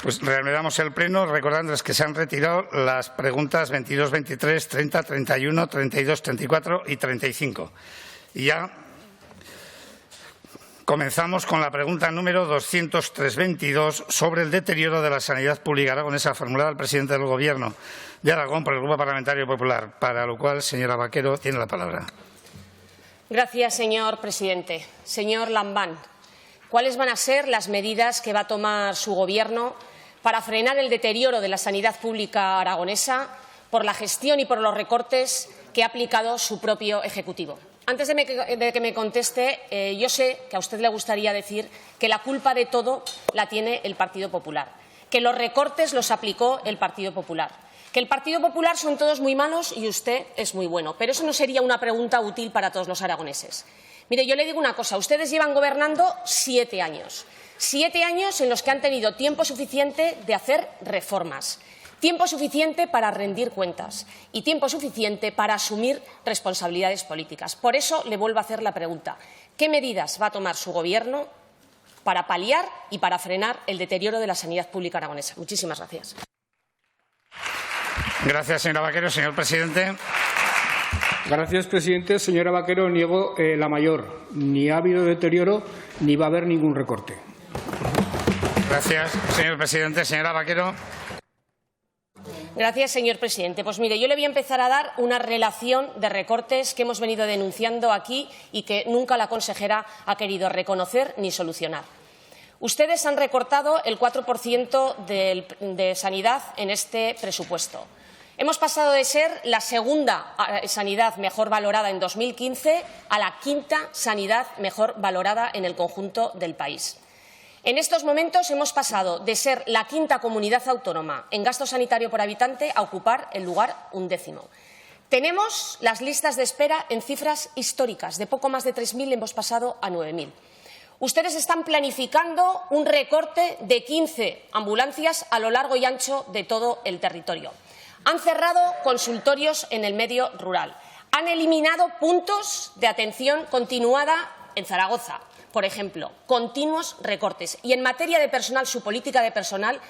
Pues reanudamos el pleno recordándoles que se han retirado las preguntas 22, 23, 30, 31, 32, 34 y 35. Y ya comenzamos con la pregunta número 203-22 sobre el deterioro de la sanidad pública aragonesa formulada al presidente del Gobierno de Aragón por el Grupo Parlamentario Popular, para lo cual, señora Vaquero, tiene la palabra. Gracias, señor presidente. Señor Lambán, ¿cuáles van a ser las medidas que va a tomar su Gobierno para frenar el deterioro de la sanidad pública aragonesa por la gestión y por los recortes que ha aplicado su propio Ejecutivo? Antes de que me conteste, yo sé que a usted le gustaría decir que la culpa de todo la tiene el Partido Popular, que los recortes los aplicó el Partido Popular, que el Partido Popular son todos muy malos y usted es muy bueno. Pero eso no sería una pregunta útil para todos los aragoneses. Mire, yo le digo una cosa. Ustedes llevan gobernando 7 años. 7 años en los que han tenido tiempo suficiente de hacer reformas, tiempo suficiente para rendir cuentas y tiempo suficiente para asumir responsabilidades políticas. Por eso le vuelvo a hacer la pregunta. ¿Qué medidas va a tomar su Gobierno para paliar y para frenar el deterioro de la sanidad pública aragonesa? Muchísimas gracias. Gracias, señora Vaquero. Señor presidente. Gracias, presidente. Señora Vaquero, niego la mayor. Ni ha habido deterioro ni va a haber ningún recorte. Gracias, señor presidente. Señora Vaquero. Gracias, señor presidente. Pues mire, yo le voy a empezar a dar una relación de recortes que hemos venido denunciando aquí y que nunca la consejera ha querido reconocer ni solucionar. Ustedes han recortado el 4% de sanidad en este presupuesto. Hemos pasado de ser la segunda sanidad mejor valorada en 2015 a la quinta sanidad mejor valorada en el conjunto del país. En estos momentos hemos pasado de ser la quinta comunidad autónoma en gasto sanitario por habitante a ocupar el lugar 11º. Tenemos las listas de espera en cifras históricas. De poco más de 3.000 hemos pasado a 9.000. Ustedes están planificando un recorte de 15 ambulancias a lo largo y ancho de todo el territorio. Han cerrado consultorios en el medio rural. Han eliminado puntos de atención continuada en Zaragoza, por ejemplo, continuos recortes. Y en materia de personal, su política de personal,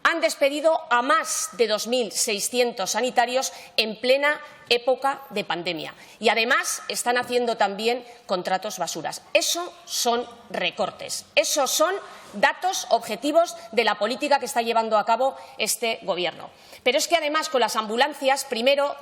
han despedido a más de 2.600 sanitarios en plena época de pandemia. Y además están haciendo también contratos basuras. Eso son recortes. Esos son datos objetivos de la política que está llevando a cabo este Gobierno. Pero es que además con las ambulancias primero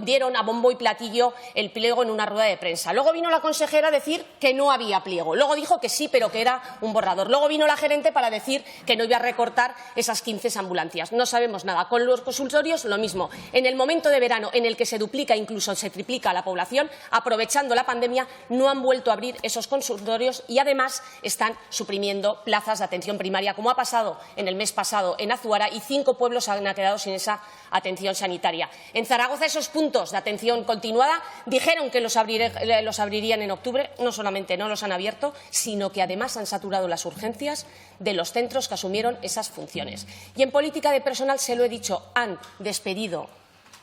dieron a bombo y platillo el pliego en una rueda de prensa. Luego vino la consejera a decir que no había pliego. Luego dijo que sí, pero que era un borrador. Luego vino la gerente para decir que no iba a recortar esas 15 ambulancias. No sabemos nada. Con los consultorios lo mismo. En el momento de verano en el que se duplica, incluso se triplica la población, aprovechando la pandemia, no han vuelto a abrir esos consultorios y además están suprimiendo plazas de atención primaria, como ha pasado en el mes pasado en Azuara, y 5 pueblos han quedado sin esa atención sanitaria. En Zaragoza esos puntos de atención continuada dijeron que los abrirían en octubre. No solamente no los han abierto, sino que además han saturado las urgencias de los centros que asumieron esas funciones. Y en política de personal, se lo he dicho, han despedido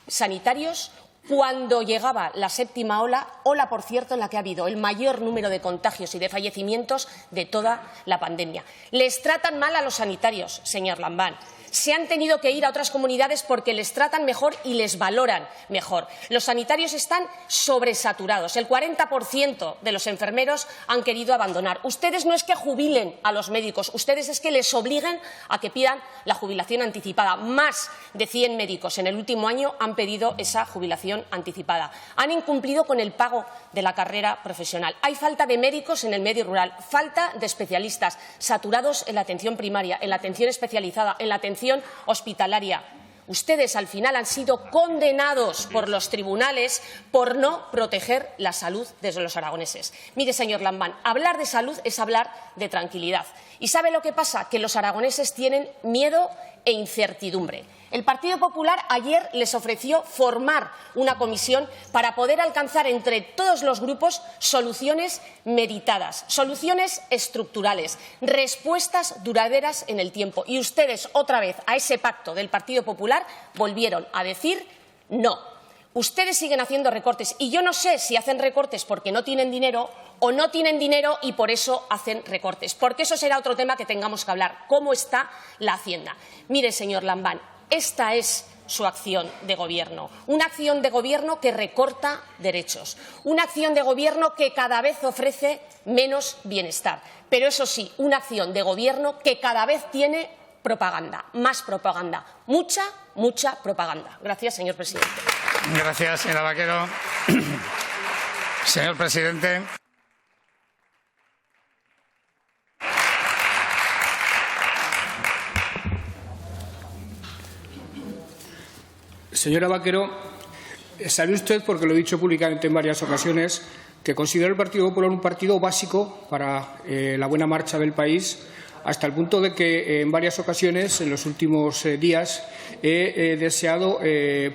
sanitarios cuando llegaba la 7ª ola, por cierto, en la que ha habido el mayor número de contagios y de fallecimientos de toda la pandemia. Les tratan mal a los sanitarios, señor Lambán. Se han tenido que ir a otras comunidades porque les tratan mejor y les valoran mejor. Los sanitarios están sobresaturados. El 40% de los enfermeros han querido abandonar. Ustedes no es que jubilen a los médicos, ustedes es que les obliguen a que pidan la jubilación anticipada. Más de 100 médicos en el último año han pedido esa jubilación anticipada. Han incumplido con el pago de la carrera profesional. Hay falta de médicos en el medio rural, falta de especialistas, saturados en la atención primaria, en la atención especializada, en la atención hospitalaria. Ustedes al final han sido condenados por los tribunales por no proteger la salud de los aragoneses. Mire, señor Lambán, hablar de salud es hablar de tranquilidad. ¿Y sabe lo que pasa? Que los aragoneses tienen miedo e incertidumbre. El Partido Popular ayer les ofreció formar una comisión para poder alcanzar entre todos los grupos soluciones meditadas, soluciones estructurales, respuestas duraderas en el tiempo. Y ustedes, otra vez, a ese pacto del Partido Popular, volvieron a decir no. Ustedes siguen haciendo recortes y yo no sé si hacen recortes porque no tienen dinero o no tienen dinero y por eso hacen recortes. Porque eso será otro tema que tengamos que hablar. ¿Cómo está la Hacienda? Mire, señor Lambán, esta es su acción de gobierno. Una acción de gobierno que recorta derechos. Una acción de gobierno que cada vez ofrece menos bienestar. Pero eso sí, una acción de gobierno que cada vez tiene propaganda, más propaganda, mucha propaganda. Gracias, señor presidente. Gracias, señora Vaquero. Señor presidente. Señora Vaquero, sabe usted, porque lo he dicho públicamente en varias ocasiones, que considero el Partido Popular un partido básico para la buena marcha del país, hasta el punto de que en varias ocasiones, en los últimos días, he deseado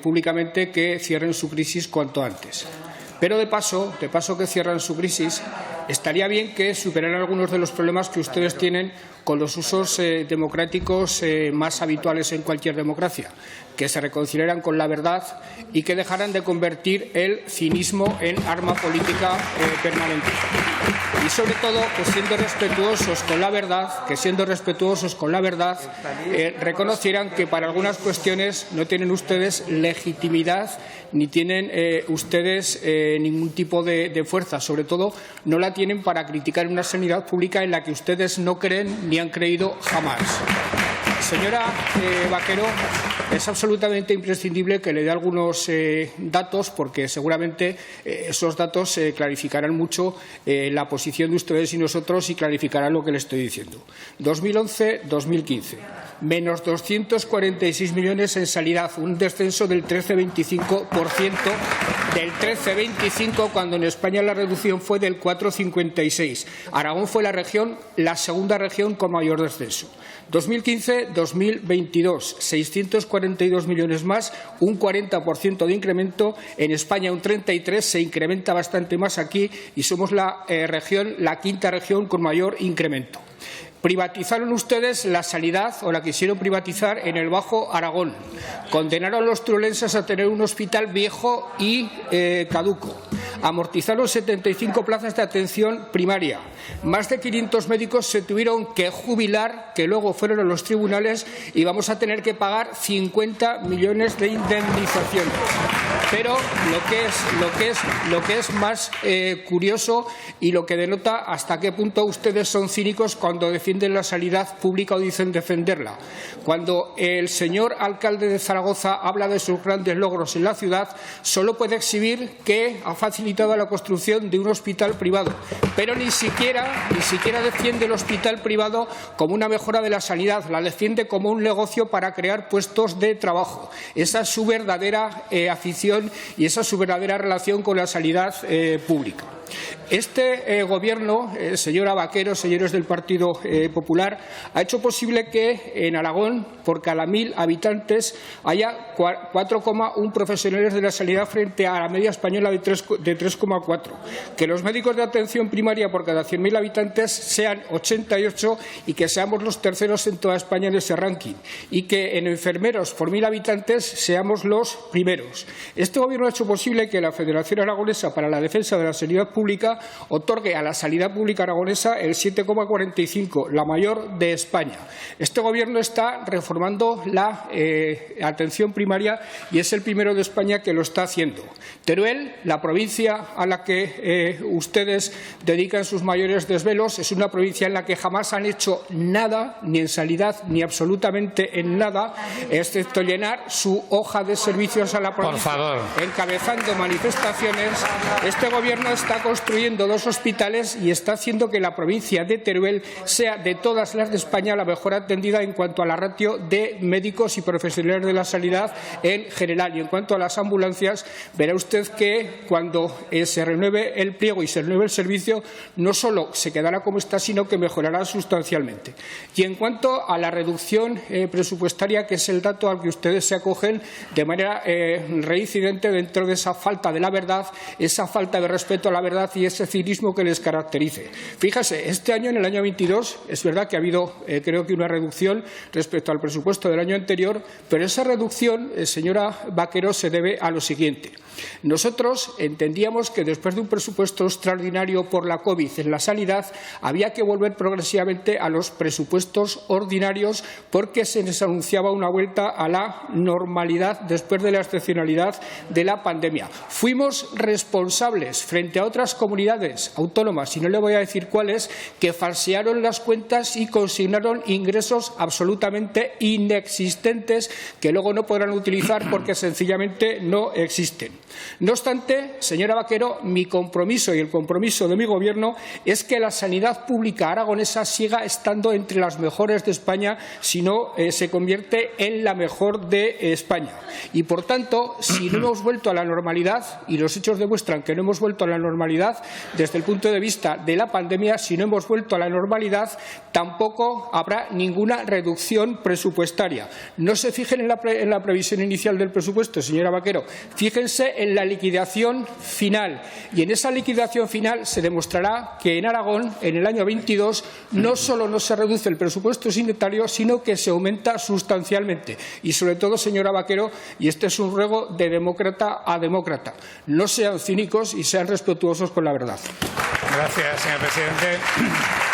públicamente que cierren su crisis cuanto antes. Pero de paso que cierran su crisis, estaría bien que superaran algunos de los problemas que ustedes tienen con los usos democráticos más habituales en cualquier democracia, que se reconciliaran con la verdad y que dejaran de convertir el cinismo en arma política permanente. Y sobre todo, que siendo respetuosos con la verdad, reconocieran que para algunas cuestiones no tienen ustedes legitimidad ni tienen ustedes ningún tipo de fuerza. Sobre todo, no la tienen para criticar una sanidad pública en la que ustedes no creen ni han creído jamás. Señora Vaquero, es absolutamente imprescindible que le dé algunos datos, porque seguramente esos datos clarificarán mucho la posición de ustedes y nosotros y clarificarán lo que le estoy diciendo. 2011-2015, menos 246 millones en sanidad, un descenso del 13,25%, cuando en España la reducción fue del 4,56%. Aragón fue la segunda región con mayor descenso. 2015-2022, 642 millones más, un 40% de incremento. En España un 33%, se incrementa bastante más aquí y somos la quinta región con mayor incremento. Privatizaron ustedes la sanidad, o la quisieron privatizar, en el Bajo Aragón. Condenaron a los turolenses a tener un hospital viejo y caduco. Amortizaron 75 plazas de atención primaria. Más de 500 médicos se tuvieron que jubilar, que luego fueron a los tribunales, y vamos a tener que pagar 50 millones de indemnizaciones. Pero lo que es más curioso y lo que denota hasta qué punto ustedes son cínicos cuando defienden la sanidad pública o dicen defenderla. Cuando el señor alcalde de Zaragoza habla de sus grandes logros en la ciudad, solo puede exhibir que ha facilitado la construcción de un hospital privado, pero ni siquiera defiende el hospital privado como una mejora de la sanidad, la defiende como un negocio para crear puestos de trabajo. Esa es su verdadera afición y esa es su verdadera relación con la sanidad pública. Este Gobierno, señora Vaquero, señores del Partido Popular, ha hecho posible que en Aragón, por cada 1.000 habitantes, haya 4,1 profesionales de la sanidad frente a la media española de 3,4. Que los médicos de atención primaria por cada 100.000 habitantes sean 88 y que seamos los terceros en toda España en ese ranking. Y que en enfermeros por 1.000 habitantes seamos los primeros. Este Gobierno ha hecho posible que la Federación Aragonesa para la Defensa de la Sanidad Pública otorgue a la sanidad pública aragonesa el 7,45, la mayor de España. Este Gobierno está reformando la atención primaria y es el primero de España que lo está haciendo. Teruel, la provincia a la que ustedes dedican sus mayores desvelos, es una provincia en la que jamás han hecho nada, ni en sanidad, ni absolutamente en nada, excepto llenar su hoja de servicios a la provincia. Por favor. Encabezando manifestaciones. Este Gobierno está construyendo 2 hospitales y está haciendo que la provincia de Teruel sea de todas las de España la mejor atendida en cuanto a la ratio de médicos y profesionales de la sanidad en general. Y en cuanto a las ambulancias, verá usted que cuando se renueve el pliego y se renueve el servicio, no solo se quedará como está, sino que mejorará sustancialmente. Y en cuanto a la reducción presupuestaria, que es el dato al que ustedes se acogen de manera reincidente dentro de esa falta de la verdad, esa falta de respeto a la verdad verdad y ese cinismo que les caracterice. Fíjese, este año, en el año 22, es verdad que ha habido, creo que una reducción respecto al presupuesto del año anterior, pero esa reducción, señora Vaquero, se debe a lo siguiente. Nosotros entendíamos que después de un presupuesto extraordinario por la COVID en la sanidad, había que volver progresivamente a los presupuestos ordinarios porque se les anunciaba una vuelta a la normalidad después de la excepcionalidad de la pandemia. Fuimos responsables frente a otras comunidades autónomas, y no le voy a decir cuáles, que falsearon las cuentas y consignaron ingresos absolutamente inexistentes que luego no podrán utilizar porque sencillamente no existen. No obstante, señora Vaquero, mi compromiso y el compromiso de mi Gobierno es que la sanidad pública aragonesa siga estando entre las mejores de España, si no se convierte en la mejor de España. Y, por tanto, si no hemos vuelto a la normalidad, y los hechos demuestran que no hemos vuelto a la normalidad desde el punto de vista de la pandemia, si no hemos vuelto a la normalidad, tampoco habrá ninguna reducción presupuestaria. No se fijen en la previsión inicial del presupuesto, señora Vaquero, fíjense en la liquidación final, y en esa liquidación final se demostrará que en Aragón, en el año 22, no solo no se reduce el presupuesto sanitario, sino que se aumenta sustancialmente. Y sobre todo, señora Vaquero, y este es un ruego de demócrata a demócrata, no sean cínicos y sean respetuosos con la verdad. Gracias, señor presidente.